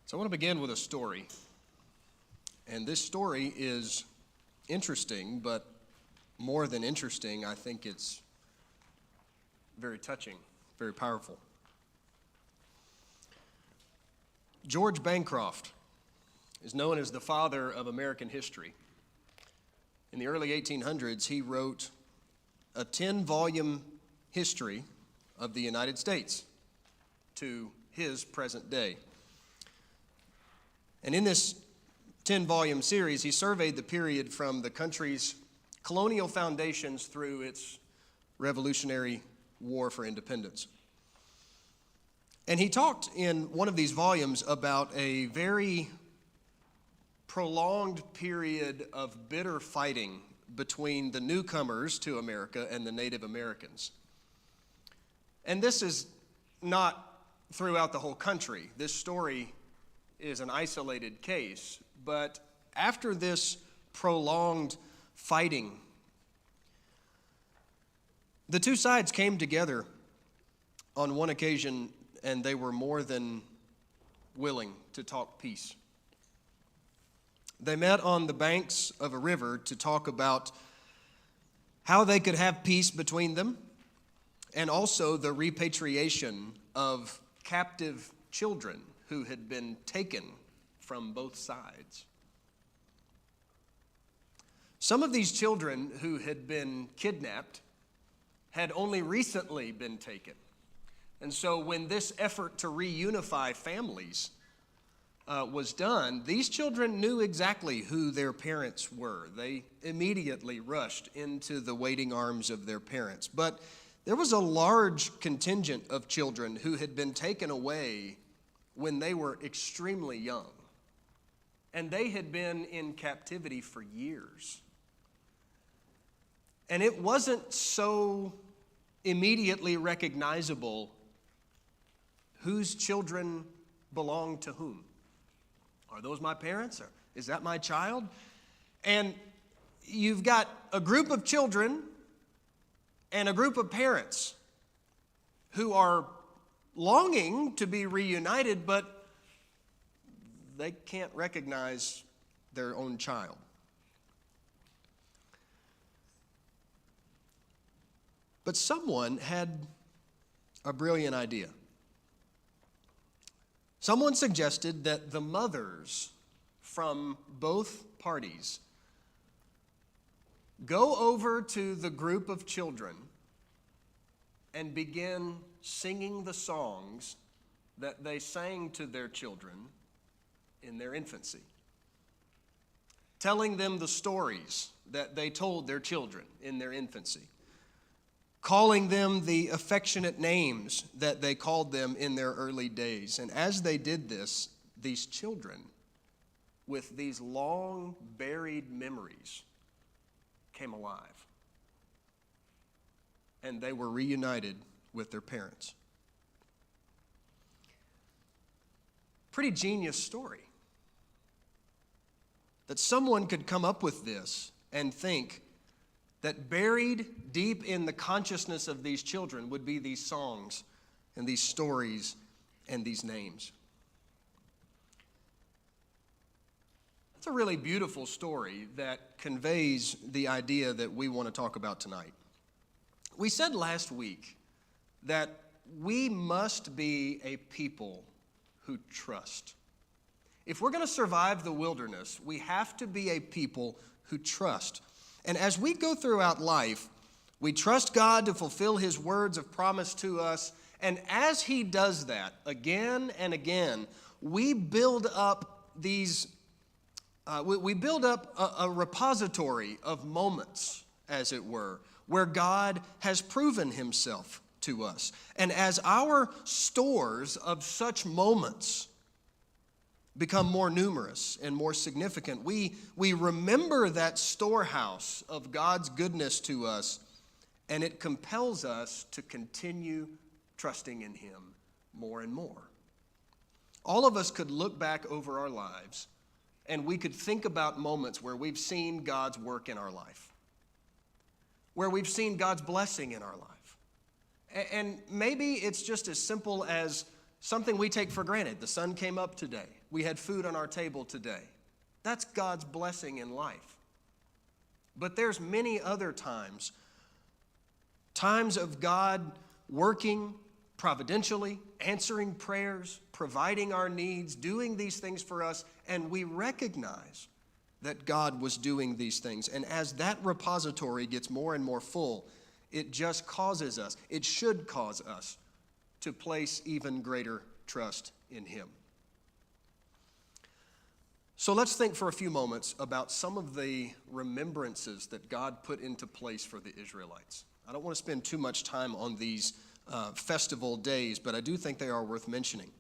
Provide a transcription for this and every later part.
So I want to begin with a story. And this story is interesting, but more than interesting, I think it's very touching, very powerful. George Bancroft is known as the father of American history. In the early 1800s, he wrote a 10-volume history of the United States to his present day. And in this 10-volume series, he surveyed the period from the country's colonial foundations through its Revolutionary War for independence. And he talked in one of these volumes about a very prolonged period of bitter fighting between the newcomers to America and the Native Americans. And this is not throughout the whole country. This story is an isolated case, but after this prolonged fighting, the two sides came together on one occasion, and they were more than willing to talk peace. They met on the banks of a river to talk about how they could have peace between them, and also the repatriation of captive children who had been taken from both sides. Some of these children who had been kidnapped had only recently been taken. And so when this effort to reunify families was done, these children knew exactly who their parents were. They immediately rushed into the waiting arms of their parents. But there was a large contingent of children who had been taken away when they were extremely young. And they had been in captivity for years. And it wasn't so immediately recognizable whose children belong to whom. Are those my parents? Or is that my child? And you've got a group of children and a group of parents who are longing to be reunited, but they can't recognize their own child. But someone had a brilliant idea. Someone suggested that the mothers from both parties go over to the group of children and begin singing the songs that they sang to their children in their infancy, telling them the stories that they told their children in their infancy, calling them the affectionate names that they called them in their early days. And as they did this, these children, with these long buried memories, came alive. And they were reunited with their parents. Pretty genius story. That someone could come up with this and think that buried deep in the consciousness of these children would be these songs and these stories and these names. It's a really beautiful story that conveys the idea that we want to talk about tonight. We said last week that we must be a people who trust. If we're going to survive the wilderness, we have to be a people who trust. And as we go throughout life, we trust God to fulfill His words of promise to us. And as He does that again and again, we build up a repository of moments, as it were, where God has proven Himself to us. And as our stores of such moments become more numerous and more significant, we remember that storehouse of God's goodness to us, and it compels us to continue trusting in Him more and more. All of us could look back over our lives, and we could think about moments where we've seen God's work in our life, where we've seen God's blessing in our life. And maybe it's just as simple as something we take for granted. The sun came up today. We had food on our table today. That's God's blessing in life. But there's many other times of God working providentially, answering prayers, providing our needs, doing these things for us, and we recognize that God was doing these things. And as that repository gets more and more full, it just causes us, it should cause us to place even greater trust in Him. So let's think for a few moments about some of the remembrances that God put into place for the Israelites. I don't want to spend too much time on these festival days, but I do think they are worth mentioning.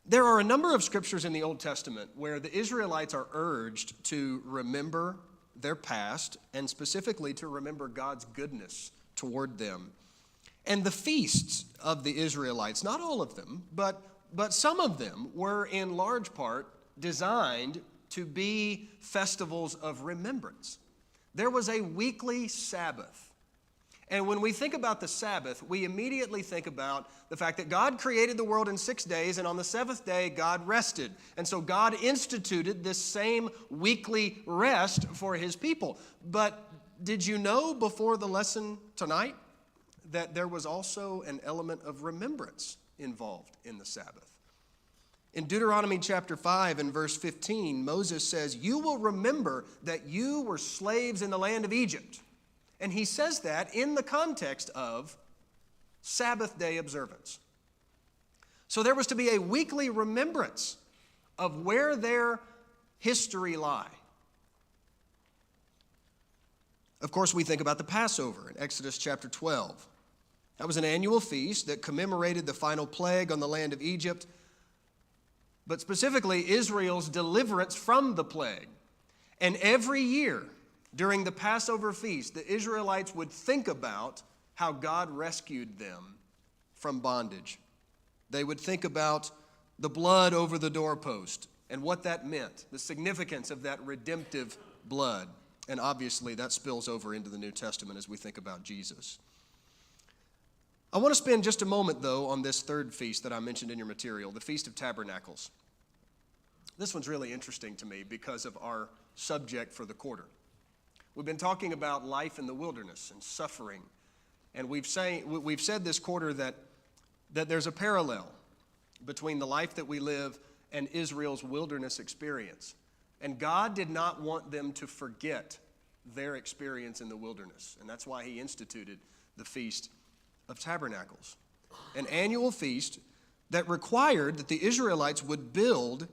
There are a number of scriptures in the Old Testament where the Israelites are urged to remember their past and specifically to remember God's goodness toward them. And the feasts of the Israelites, not all of them, but some of them were in large part designed to be festivals of remembrance. There was a weekly Sabbath. And when we think about the Sabbath, we immediately think about the fact that God created the world in 6 days, and on the seventh day, God rested. And so God instituted this same weekly rest for His people. But did you know before the lesson tonight that there was also an element of remembrance involved in the Sabbath? In Deuteronomy chapter 5 and verse 15, Moses says, "You will remember that you were slaves in the land of Egypt." And he says that in the context of Sabbath day observance. So there was to be a weekly remembrance of where their history lie. Of course, we think about the Passover in Exodus chapter 12. That was an annual feast that commemorated the final plague on the land of Egypt, but specifically Israel's deliverance from the plague. And every year, during the Passover feast, the Israelites would think about how God rescued them from bondage. They would think about the blood over the doorpost and what that meant, the significance of that redemptive blood. And obviously that spills over into the New Testament as we think about Jesus. I want to spend just a moment, though, on this third feast that I mentioned in your material, the Feast of Tabernacles. This one's really interesting to me because of our subject for the quarter. We've been talking about life in the wilderness and suffering. And we've said this quarter that there's a parallel between the life that we live and Israel's wilderness experience. And God did not want them to forget their experience in the wilderness. And that's why He instituted the Feast of Tabernacles, an annual feast that required that the Israelites would build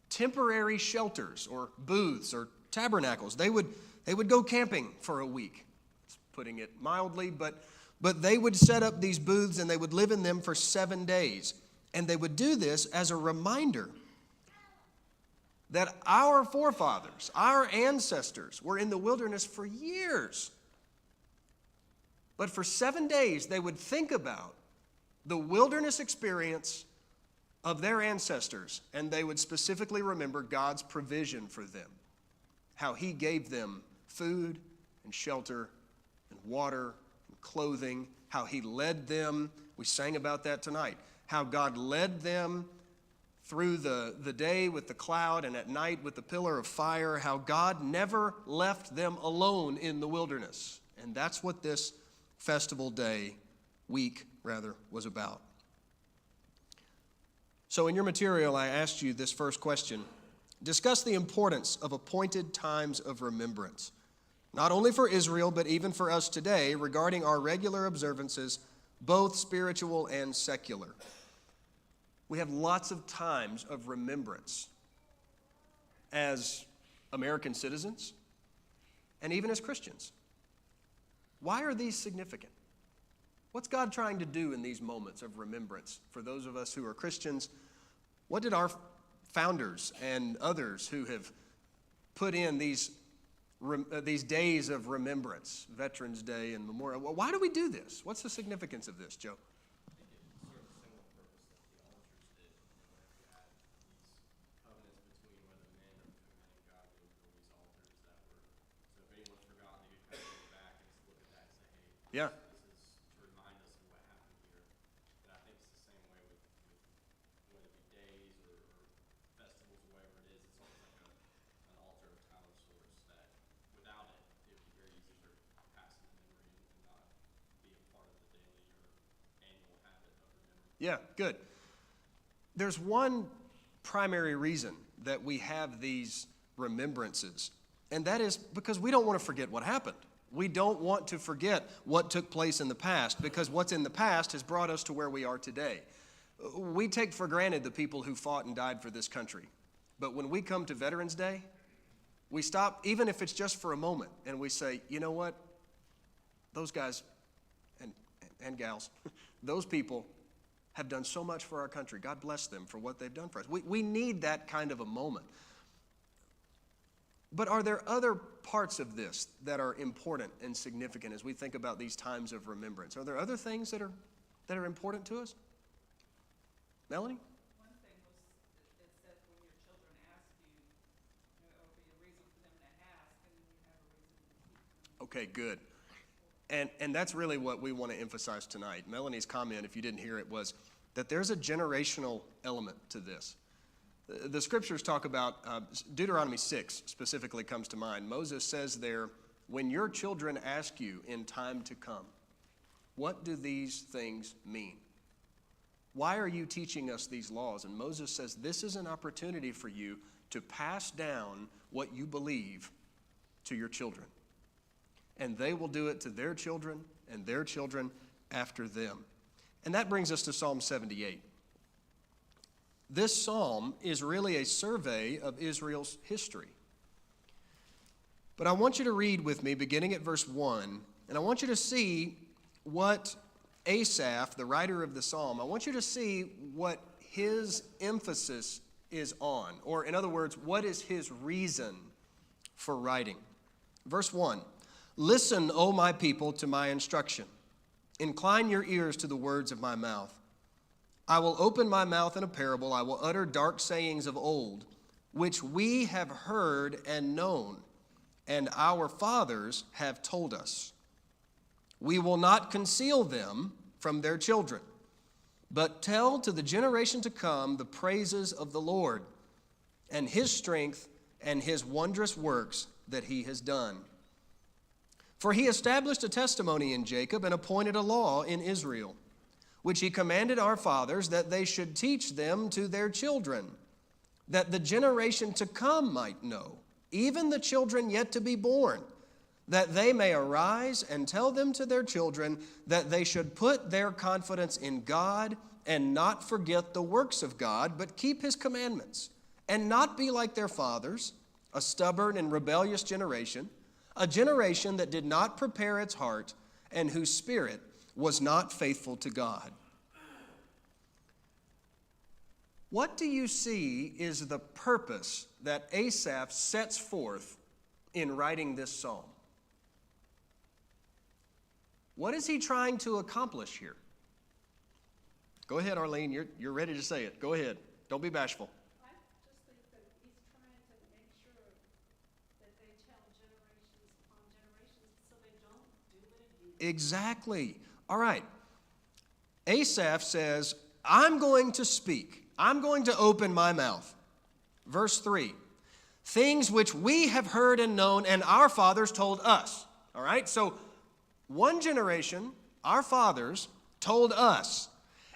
temporary shelters or booths or tabernacles. They would go camping for a week, putting it mildly, but they would set up these booths and they would live in them for 7 days. And they would do this as a reminder that our forefathers, our ancestors, were in the wilderness for years. But for 7 days, they would think about the wilderness experience of their ancestors, and they would specifically remember God's provision for them, how He gave them food and shelter and water and clothing, how He led them. We sang about that tonight, how God led them through the day with the cloud and at night with the pillar of fire, how God never left them alone in the wilderness. And that's what this week was about. So in your material, I asked you this first question. Discuss the importance of appointed times of remembrance, not only for Israel, but even for us today, regarding our regular observances, both spiritual and secular. We have lots of times of remembrance as American citizens and even as Christians. Why are these significant? What's God trying to do in these moments of remembrance for those of us who are Christians? What did our founders and others who have put in these days of remembrance, Veterans Day and Memorial, why do we do this? What's the significance of this, Joe? Yeah. Yeah, good. There's one primary reason that we have these remembrances, and that is because we don't want to forget what happened. We don't want to forget what took place in the past, because what's in the past has brought us to where we are today. We take for granted the people who fought and died for this country. But when we come to Veterans Day, we stop, even if it's just for a moment, and we say, you know what? Those guys and gals, those people have done so much for our country. God bless them for what they've done for us. We need that kind of a moment. But are there other parts of this that are important and significant as we think about these times of remembrance? Are there other things that are important to us? Melanie? One thing was, it said when your children ask you, it will be a reason for them to ask, and you have a reason to keep them. Okay, good. And that's really what we want to emphasize tonight. Melanie's comment, if you didn't hear it, was that there's a generational element to this. The scriptures talk about, Deuteronomy 6 specifically comes to mind. Moses says there, when your children ask you in time to come, what do these things mean? Why are you teaching us these laws? And Moses says, this is an opportunity for you to pass down what you believe to your children. And they will do it to their children and their children after them. And that brings us to Psalm 78. This psalm is really a survey of Israel's history. But I want you to read with me, beginning at verse 1, and I want you to see what Asaph, the writer of the psalm, I want you to see what his emphasis is on, or in other words, what is his reason for writing. Verse 1, listen, O my people, to my instruction. Incline your ears to the words of my mouth. I will open my mouth in a parable. I will utter dark sayings of old, which we have heard and known, and our fathers have told us. We will not conceal them from their children, but tell to the generation to come the praises of the Lord and his strength and his wondrous works that he has done. For he established a testimony in Jacob and appointed a law in Israel, which he commanded our fathers that they should teach them to their children, that the generation to come might know, even the children yet to be born, that they may arise and tell them to their children that they should put their confidence in God and not forget the works of God, but keep his commandments, and not be like their fathers, a stubborn and rebellious generation, a generation that did not prepare its heart and whose spirit was not faithful to God. What do you see is the purpose that Asaph sets forth in writing this psalm? What is he trying to accomplish here? Go ahead, Arlene. You're ready to say it. Go ahead. Don't be bashful. I just think that he's trying to make sure that they tell generations upon generations so they don't do it again. Exactly. All right. Asaph says, I'm going to speak. I'm going to open my mouth. Verse 3, things which we have heard and known and our fathers told us. All right, so one generation, our fathers, told us.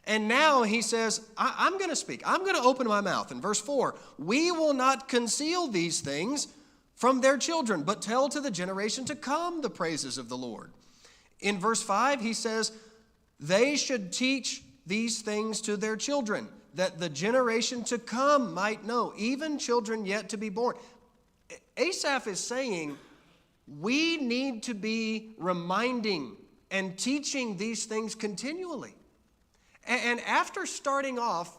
And now he says, I'm going to speak. I'm going to open my mouth. In verse 4, we will not conceal these things from their children, but tell to the generation to come the praises of the Lord. In verse 5, he says, they should teach these things to their children, that the generation to come might know, even children yet to be born. Asaph is saying, we need to be reminding and teaching these things continually. And after starting off,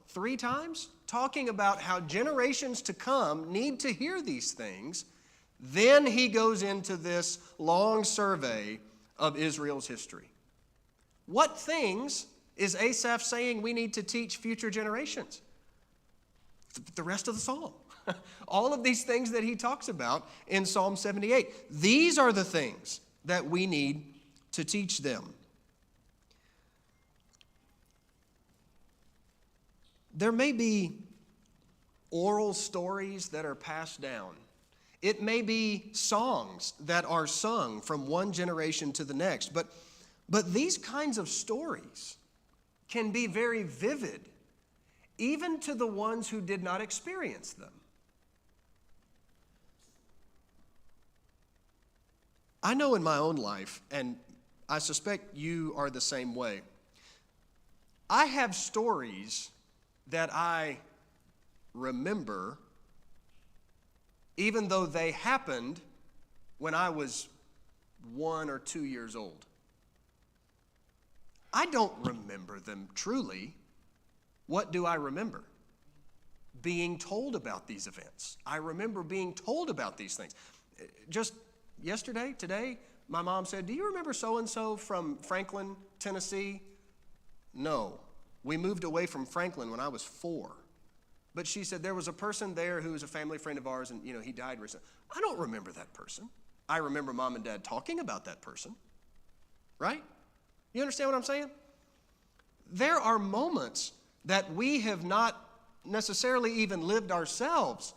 3 times? Talking about how generations to come need to hear these things, then he goes into this long survey of Israel's history. What things is Asaph saying we need to teach future generations? The rest of the psalm. All of these things that he talks about in Psalm 78. These are the things that we need to teach them. There may be oral stories that are passed down. It may be songs that are sung from one generation to the next. But these kinds of stories, can be very vivid, even to the ones who did not experience them. I know in my own life, and I suspect you are the same way, I have stories that I remember even though they happened when I was 1 or 2 years old. I don't remember them truly. What do I remember? Being told about these events. I remember being told about these things. Just today, my mom said, "Do you remember so-and-so from Franklin, Tennessee?" No. We moved away from Franklin when I was 4. But she said there was a person there who was a family friend of ours, and he died recently. I don't remember that person. I remember Mom and Dad talking about that person. Right? You understand what I'm saying? There are moments that we have not necessarily even lived ourselves,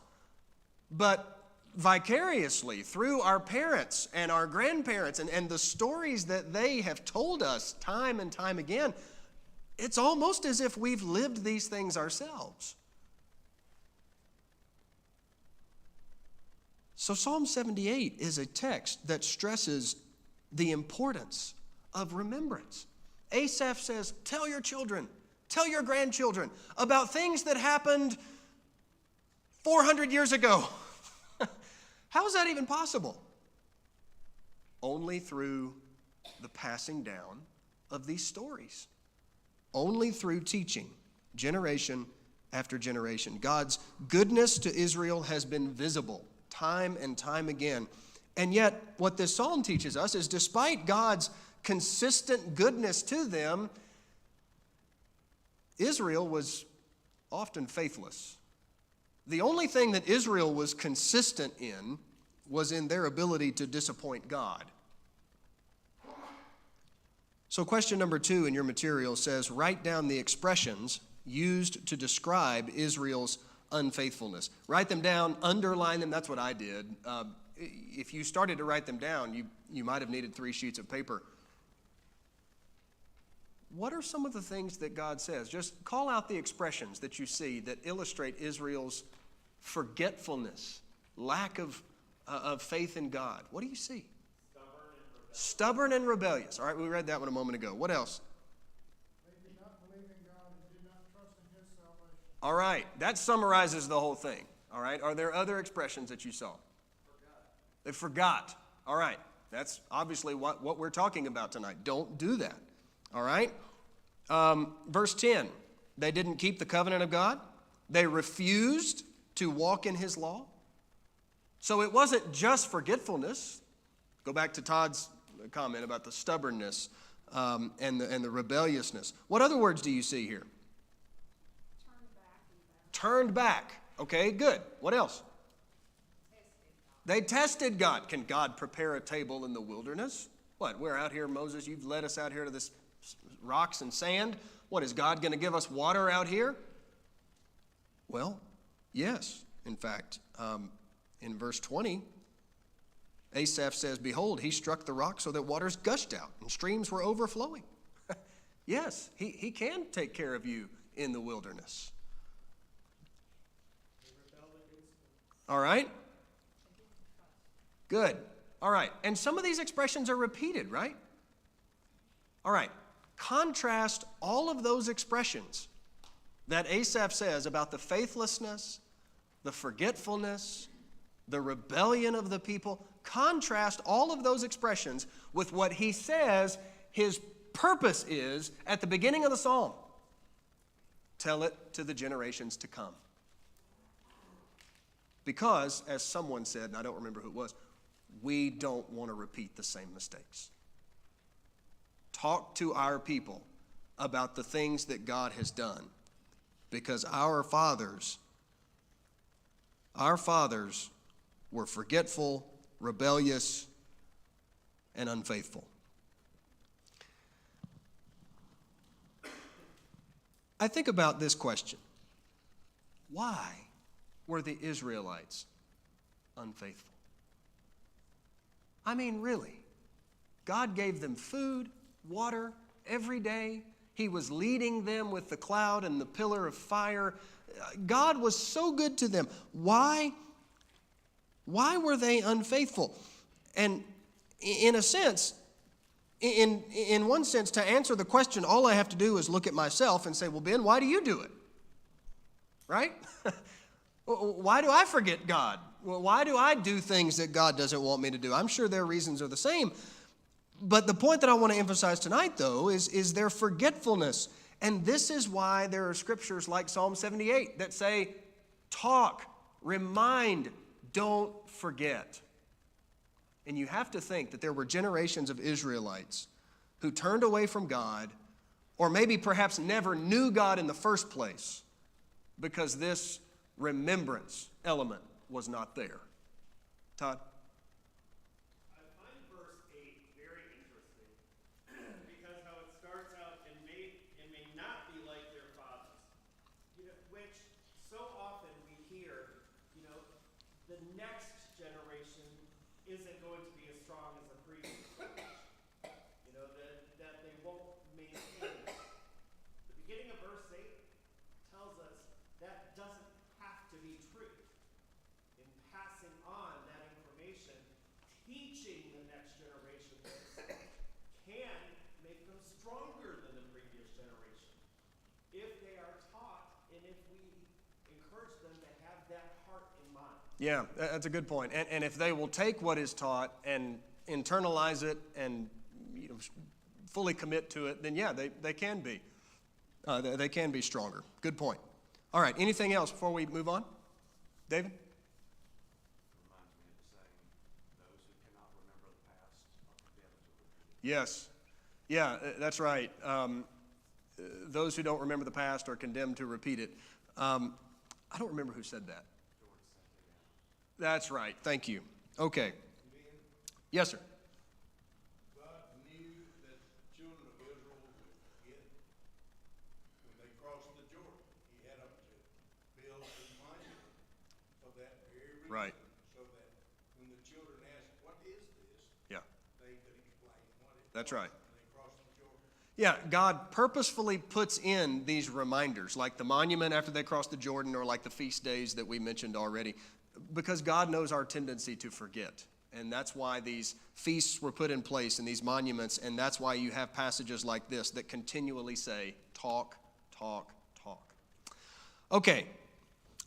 but vicariously through our parents and our grandparents and the stories that they have told us time and time again, it's almost as if we've lived these things ourselves. So Psalm 78 is a text that stresses the importance of remembrance. Asaph says, tell your children, tell your grandchildren about things that happened 400 years ago. How is that even possible? Only through the passing down of these stories. Only through teaching, generation after generation. God's goodness to Israel has been visible time and time again. And yet, what this psalm teaches us is despite God's consistent goodness to them, Israel was often faithless. The only thing that Israel was consistent in was in their ability to disappoint God. So question number 2 in your material says, write down the expressions used to describe Israel's unfaithfulness. Write them down, underline them. That's what I did. If you started to write them down, you might have needed 3 sheets of paper. What are some of the things that God says? Just call out the expressions that you see that illustrate Israel's forgetfulness, lack of faith in God. What do you see? Stubborn and rebellious. All right, we read that one a moment ago. What else? They did not believe in God and did not trust in his salvation. All right, that summarizes the whole thing. All right, are there other expressions that you saw? They forgot. All right, that's obviously what we're talking about tonight. Don't do that. All right? Verse 10, they didn't keep the covenant of God. They refused to walk in his law. So it wasn't just forgetfulness. Go back to Todd's comment about the stubbornness and the rebelliousness. What other words do you see here? Turned back. Okay, good. What else? They tested God. Can God prepare a table in the wilderness? What, we're out here, Moses, you've led us out here to this rocks and sand. What, is God going to give us water out here? Well, yes. In fact, in verse 20, Asaph says, behold, he struck the rock so that waters gushed out and streams were overflowing. Yes, he can take care of you in the wilderness. All right? Good. All right. And some of these expressions are repeated, right? All right. Contrast all of those expressions that Asaph says about the faithlessness, the forgetfulness, the rebellion of the people. Contrast all of those expressions with what he says his purpose is at the beginning of the psalm. Tell it to the generations to come. Because, as someone said, and I don't remember who it was, we don't want to repeat the same mistakes. Talk to our people about the things that God has done, because our fathers were forgetful, rebellious, and unfaithful. I think about this question. Why were the Israelites unfaithful? I mean, really. God gave them food, water, every day. He was leading them with the cloud and the pillar of fire. God was so good to them. Why were they unfaithful? And in a sense, in one sense, to answer the question, all I have to do is look at myself and say, well, Ben, why do you do it? Right? Why do I forget God? Well, why do I do things that God doesn't want me to do? I'm sure their reasons are the same. But the point that I want to emphasize tonight, though, is their forgetfulness. And this is why there are scriptures like Psalm 78 that say, talk, remind, don't forget. And you have to think that there were generations of Israelites who turned away from God, or maybe perhaps never knew God in the first place, because this remembrance element was not there. Todd? I find verse 8 very interesting because how it starts out, and may not be like their fathers, which so often we hear, the next generation isn't going to be as strong as the previous generation. That they won't maintain it. The beginning of verse 8 tells us that doesn't have to be true. In passing on that information, teaching the next generation this can make them stronger than the previous generation. If they are taught and if we encourage them to have that heart in mind. Yeah, that's a good point. And if they will take what is taught and internalize it and fully commit to it, then yeah, they can be. They can be stronger. Good point. All right, anything else before we move on? David? Reminds me of the saying, those who cannot remember the past are condemned to repeat it. Yes. Yeah, that's right. Those who don't remember the past are condemned to repeat it. I don't remember who said that. That's right. Thank you. Okay. Yes, sir. God knew that the children of Israel would forget when they crossed the Jordan. He had them to build a monument for that very reason. Right. So that when the children asked, what is this? Yeah, They could explain what it was. that's right. When they crossed the Jordan. Yeah, God purposefully puts in these reminders, like the monument after they crossed the Jordan, or like the feast days that we mentioned already, because God knows our tendency to forget. And that's why these feasts were put in place and these monuments, and that's why you have passages like this that continually say, talk, talk, talk. Okay,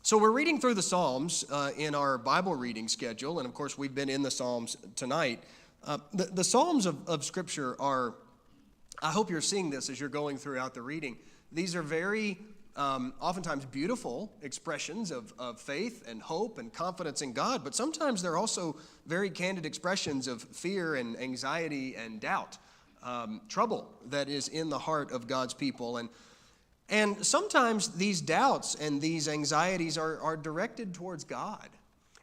so we're reading through the Psalms in our Bible reading schedule, and of course we've been in the Psalms tonight. The Psalms of Scripture are, I hope you're seeing this as you're going throughout the reading, these are very oftentimes beautiful expressions of faith and hope and confidence in God, but sometimes they're also very candid expressions of fear and anxiety and doubt, trouble that is in the heart of God's people. And sometimes these doubts and these anxieties are directed towards God.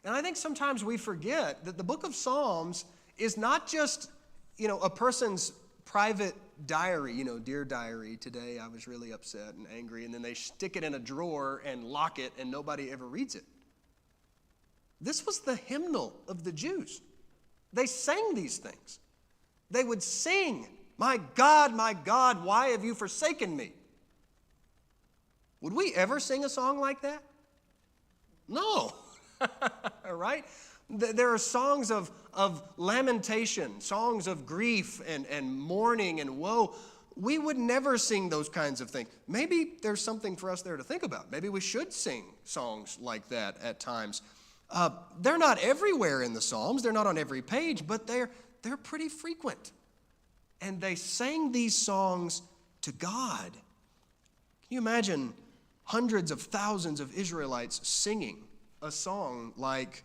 And I think sometimes we forget that the book of Psalms is not just, a person's private diary, dear diary, today I was really upset and angry, and then they stick it in a drawer and lock it and nobody ever reads it. This was the hymnal of the Jews. They sang these things. They would sing, my God, why have you forsaken me? Would we ever sing a song like that? No. Right? There are songs of lamentation, songs of grief and mourning and woe. We would never sing those kinds of things. Maybe there's something for us there to think about. Maybe we should sing songs like that at times. They're not everywhere in the Psalms. They're not on every page, but they're pretty frequent. And they sang these songs to God. Can you imagine hundreds of thousands of Israelites singing a song like,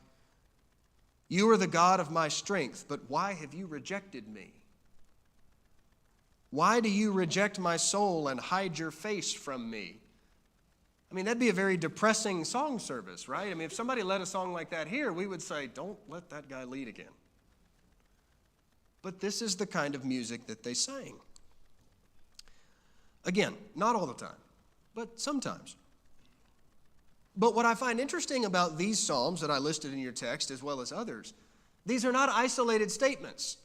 you are the God of my strength, but why have you rejected me? Why do you reject my soul and hide your face from me? I mean, that'd be a very depressing song service, right? I mean, if somebody led a song like that here, we would say, don't let that guy lead again. But this is the kind of music that they sang. Again, not all the time, but sometimes. But what I find interesting about these psalms that I listed in your text, as well as others, these are not isolated statements.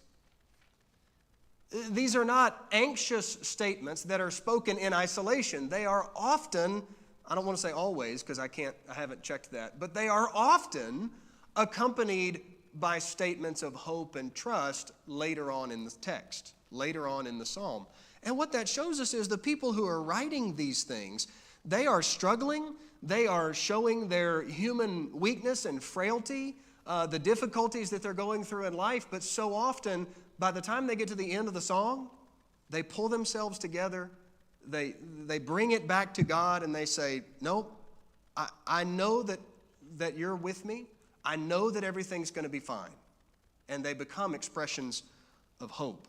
These are not anxious statements that are spoken in isolation. They are often, I don't want to say always because I haven't checked that, but they are often accompanied by statements of hope and trust later on in the text, later on in the psalm. And what that shows us is the people who are writing these things, they are struggling, they are showing their human weakness and frailty, the difficulties that they're going through in life, but so often, by the time they get to the end of the song, they pull themselves together, they bring it back to God, and they say, nope, I know that you're with me. I know that everything's going to be fine. And they become expressions of hope.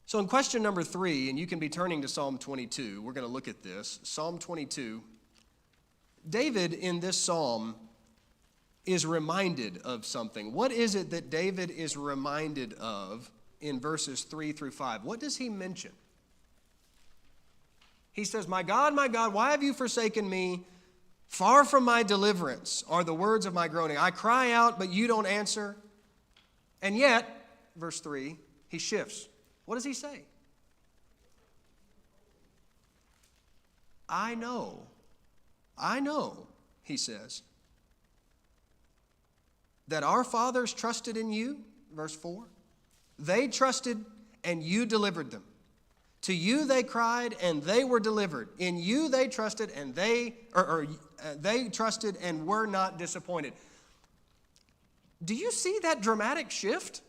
So in question number 3, and you can be turning to Psalm 22, we're going to look at this. Psalm 22, David in this psalm is reminded of something. What is it that David is reminded of in verses 3 through 5? What does he mention? He says, my God, why have you forsaken me? Far from my deliverance are the words of my groaning. I cry out, but you don't answer. And yet, verse 3, he shifts. What does he say? I know, he says, that our fathers trusted in you, verse 4. They trusted and you delivered them. To you they cried and they were delivered. In you they trusted and they trusted and were not disappointed. Do you see that dramatic shift?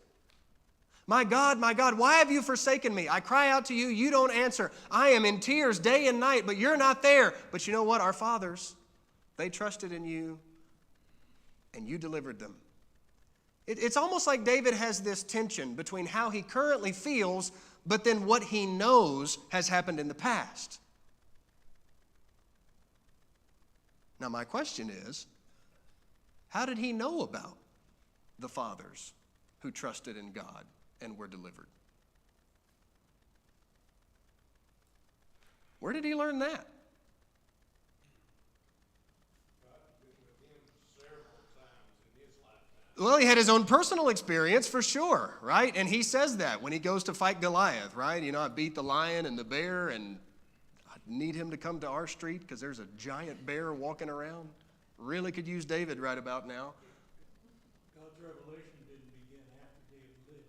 My God, why have you forsaken me? I cry out to you, you don't answer. I am in tears day and night, but you're not there. But you know what? Our fathers, they trusted in you and you delivered them. It's almost like David has this tension between how he currently feels, but then what he knows has happened in the past. Now, my question is, how did he know about the fathers who trusted in God and were delivered? Where did he learn that? Well, he had his own personal experience for sure, right? And he says that when he goes to fight Goliath, right? You know, I beat the lion and the bear, and I need him to come to our street because there's a giant bear walking around. Really could use David right about now. God's revelation didn't begin after David lived.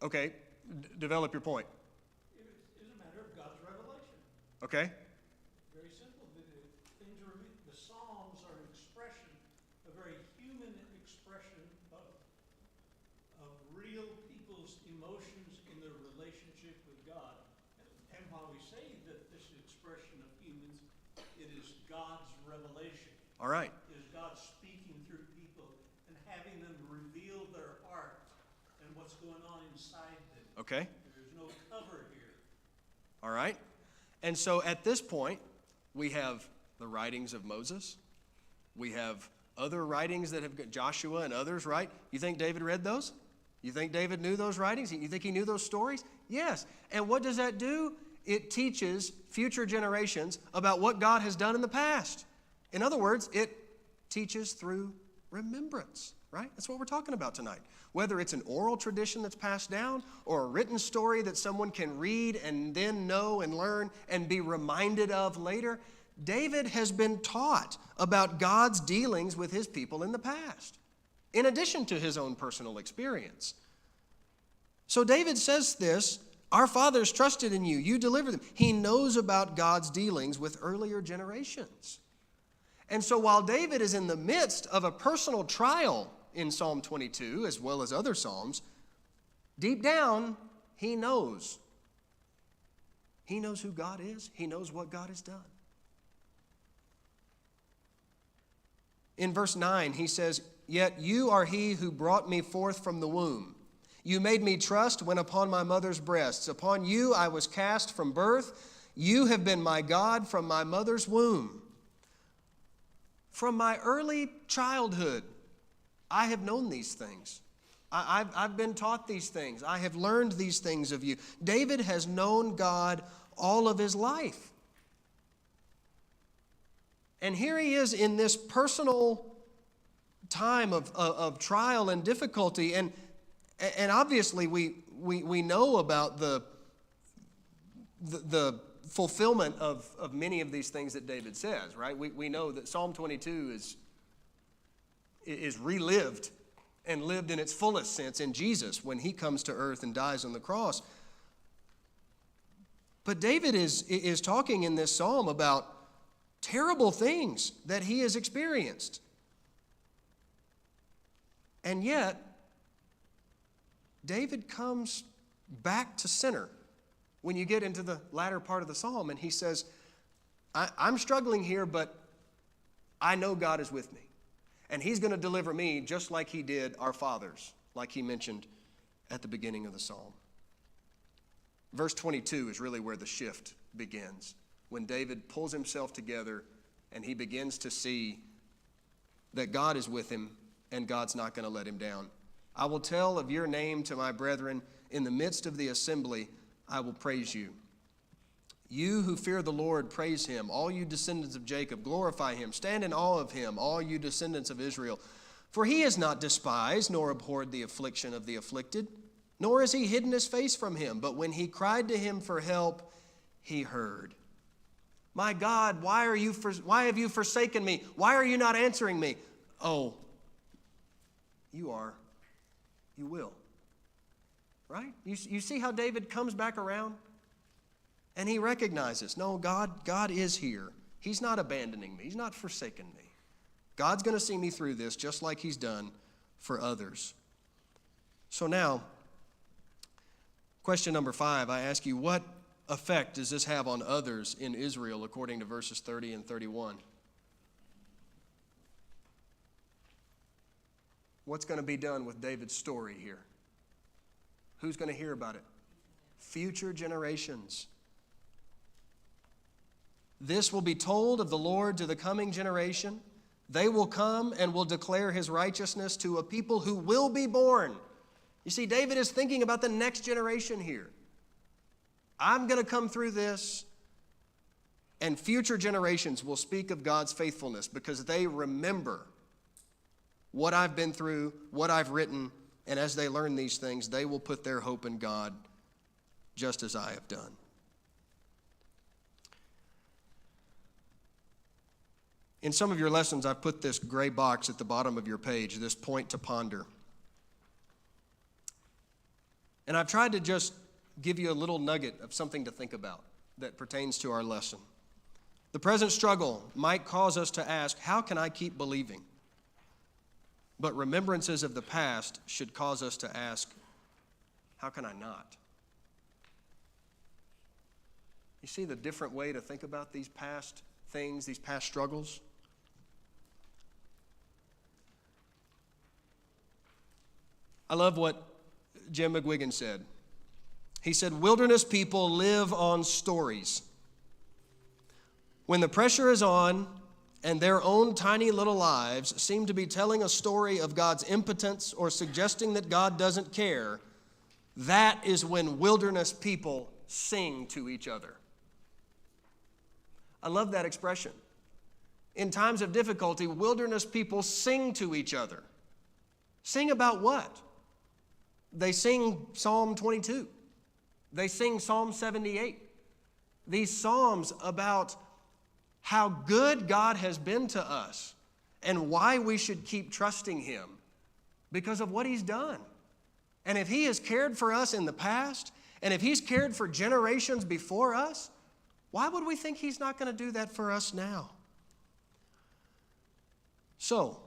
Okay, develop your point. It is a matter of God's revelation. Okay. Very simple. The Psalms are an expression, a very human expression of real people's emotions in their relationship with God. And while we say that this expression of humans, it is God's revelation. All right. It is God speaking through people and having them reveal their heart and what's going on inside them. Okay. There's no cover here. All right. And so at this point, we have the writings of Moses. We have other writings that have got Joshua and others, right? You think David read those? You think David knew those writings? You think he knew those stories? Yes. And what does that do? It teaches future generations about what God has done in the past. In other words, it teaches through remembrance, right? That's what we're talking about tonight. Whether it's an oral tradition that's passed down or a written story that someone can read and then know and learn and be reminded of later, David has been taught about God's dealings with his people in the past, in addition to his own personal experience. So David says this, our fathers trusted in you, you delivered them. He knows about God's dealings with earlier generations. And so while David is in the midst of a personal trial in Psalm 22, as well as other Psalms, deep down, he knows. He knows who God is. He knows what God has done. In verse 9, he says, yet you are he who brought me forth from the womb. You made me trust when upon my mother's breasts. Upon you I was cast from birth. You have been my God from my mother's womb. From my early childhood, I have known these things. I've been taught these things. I have learned these things of you. David has known God all of his life. And here he is in this personal time of trial and difficulty. And And obviously we know about the fulfillment of many of these things that David says, right? We know that Psalm 22 is relived and lived in its fullest sense in Jesus when he comes to earth and dies on the cross. But David is talking in this psalm about terrible things that he has experienced. And yet, David comes back to center when you get into the latter part of the psalm, and he says, I'm struggling here, but I know God is with me. And he's going to deliver me just like he did our fathers, like he mentioned at the beginning of the psalm. Verse 22 is really where the shift begins, when David pulls himself together and he begins to see that God is with him and God's not going to let him down. I will tell of your name to my brethren. In the midst of the assembly, I will praise you. You who fear the Lord, praise him. All you descendants of Jacob, glorify him. Stand in awe of him, all you descendants of Israel. For he has not despised nor abhorred the affliction of the afflicted, nor has he hidden his face from him. But when he cried to him for help, he heard. My God, why have you forsaken me? Why are you not answering me? Oh, you are. You will. Right? You see how David comes back around? And he recognizes, no, God is here. He's not abandoning me. He's not forsaken me. God's going to see me through this just like he's done for others. So now, question number 5, I ask you, what effect does this have on others in Israel according to verses 30 and 31? What's going to be done with David's story here? Who's going to hear about it? Future generations. This will be told of the Lord to the coming generation. They will come and will declare his righteousness to a people who will be born. You see, David is thinking about the next generation here. I'm going to come through this, and future generations will speak of God's faithfulness because they remember what I've been through, what I've written, and as they learn these things, they will put their hope in God just as I have done. In some of your lessons, I've put this gray box at the bottom of your page, this point to ponder. And I've tried to just give you a little nugget of something to think about that pertains to our lesson. The present struggle might cause us to ask, how can I keep believing? But remembrances of the past should cause us to ask, how can I not? You see the different way to think about these past things, these past struggles? I love what Jim McGuigan said. He said, wilderness people live on stories. When the pressure is on and their own tiny little lives seem to be telling a story of God's impotence or suggesting that God doesn't care, that is when wilderness people sing to each other. I love that expression. In times of difficulty, wilderness people sing to each other. Sing about what? They sing Psalm 22. They sing Psalm 78. These psalms about how good God has been to us and why we should keep trusting him because of what he's done. And if he has cared for us in the past, and if he's cared for generations before us, why would we think he's not going to do that for us now? So,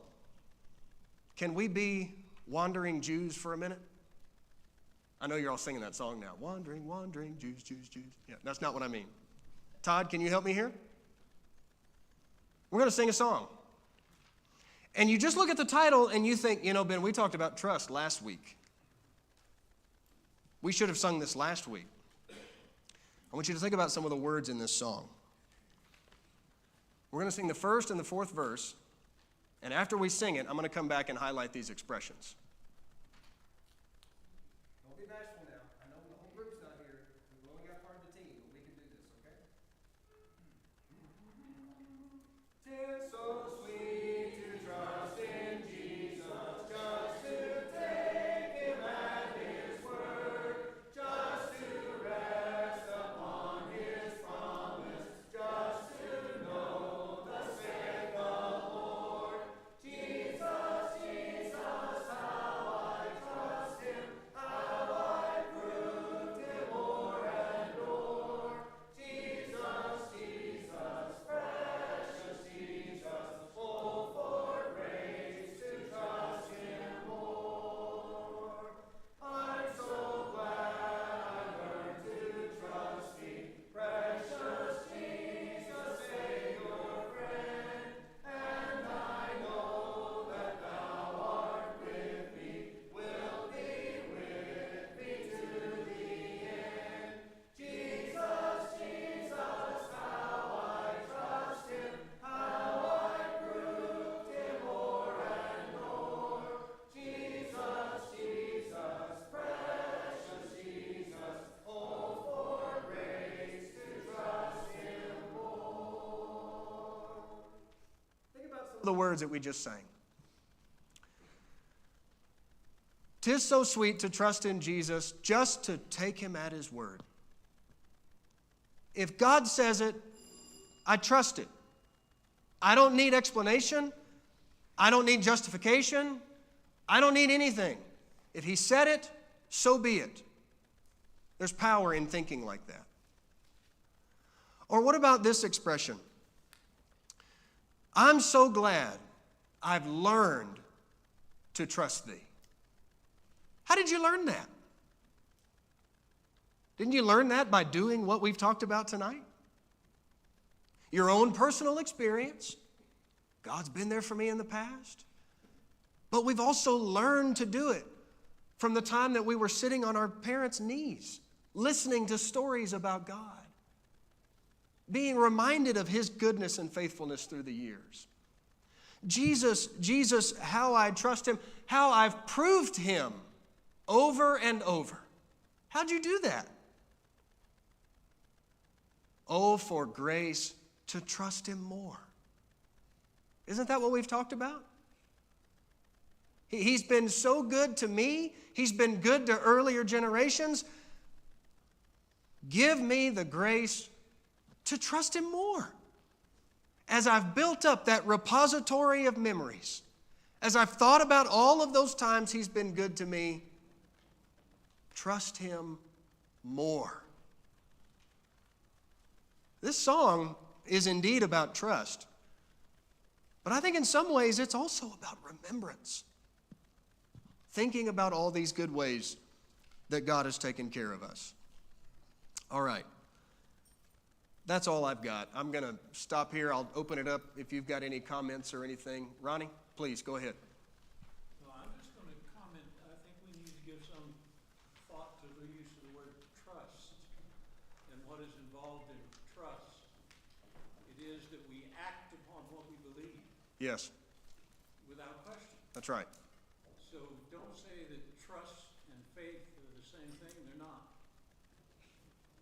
can we be wandering Jews for a minute? I know you're all singing that song now. Wandering, wandering, Jews, Jews, Jews. Yeah, that's not what I mean. Todd, can you help me here? We're going to sing a song. And you just look at the title and you think, Ben, we talked about trust last week. We should have sung this last week. I want you to think about some of the words in this song. We're going to sing the first and the fourth verse. And after we sing it, I'm going to come back and highlight these expressions. Don't be bashful now. I know the whole group's not here. We've only got part of the team, but we can do this, okay? 'Tis so sweet to trust in Jesus, just to take him at the words that we just sang. 'Tis so sweet to trust in Jesus, just to take him at his word. If God says it, I trust it. I don't need explanation. I don't need justification. I don't need anything. If he said it, so be it. There's power in thinking like that. Or what about this expression? I'm so glad I've learned to trust thee. How did you learn that? Didn't you learn that by doing what we've talked about tonight? Your own personal experience. God's been there for me in the past. But we've also learned to do it from the time that we were sitting on our parents' knees, listening to stories about God, being reminded of his goodness and faithfulness through the years. Jesus, how I trust him, how I've proved him over and over. How'd you do that? Oh, for grace to trust him more. Isn't that what we've talked about? He's been so good to me. He's been good to earlier generations. Give me the grace to trust him more. As I've built up that repository of memories, as I've thought about all of those times he's been good to me, trust him more. This song is indeed about trust, but I think in some ways it's also about remembrance. Thinking about all these good ways that God has taken care of us. All right. That's all I've got. I'm going to stop here. I'll open it up if you've got any comments or anything. Ronnie, please go ahead. Well, I'm just going to comment. I think we need to give some thought to the use of the word trust and what is involved in trust. It is that we act upon what we believe. Yes. Without question. That's right. So don't say that trust and faith are the same thing. They're not.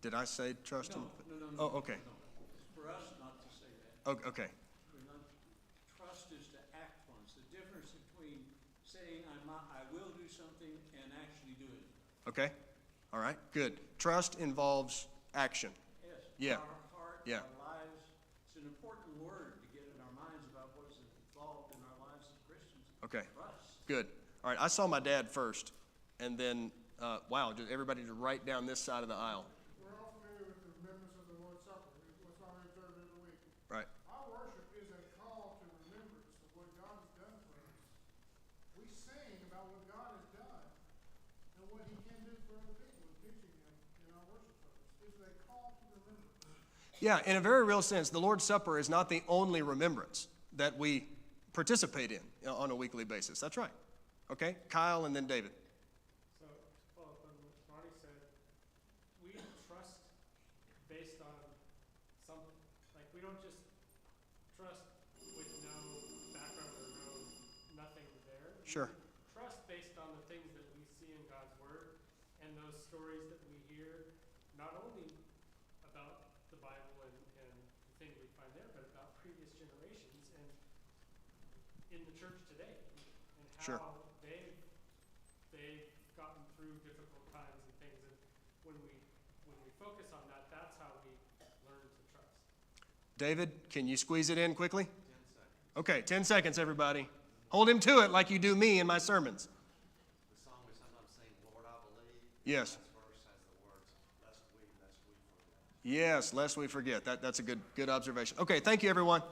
Did I say trust No. him? No. Oh, okay. No. It's for us not to say that. Okay. We're not, trust is to act on. It's the difference between saying I will do something and actually doing it. Okay. All right. Good. Trust involves action. Yes. Yeah. Our heart, Yeah. our lives. It's an important word to get in our minds about what is involved in our lives as Christians. Okay. Trust. Good. All right. I saw my dad first, and then, just everybody just right down this side of the aisle. We're all familiar with the remembrance of the Lord's Supper. It's what's on observed every week. Right. Our worship is a call to remembrance of what God has done for us. We sing about what God has done and what he can do for other people and teaching them in our worship service. It's a call to remembrance. Yeah, in a very real sense, the Lord's Supper is not the only remembrance that we participate in on a weekly basis. That's right. Okay, Kyle and then David. So, to follow up on what Ronnie said, we trust based on something. Like, we don't just trust with no background or nothing there. Sure. We trust based on the things that we see in God's Word and those stories that we hear, not only about the Bible and the things we find there, but about previous generations and in the church today and how Sure. they've gotten through difficult times and things. And when we focus on that, that's how we learn to trust. David, can you squeeze it in quickly? 10 seconds. Okay, 10 seconds, everybody. Hold him to it like you do me in my sermons. The song we sometimes sing, Lord, I believe. Yes. Last verse has the words, lest we forget. Yes, lest we forget. That's a good observation. Okay, thank you, everyone.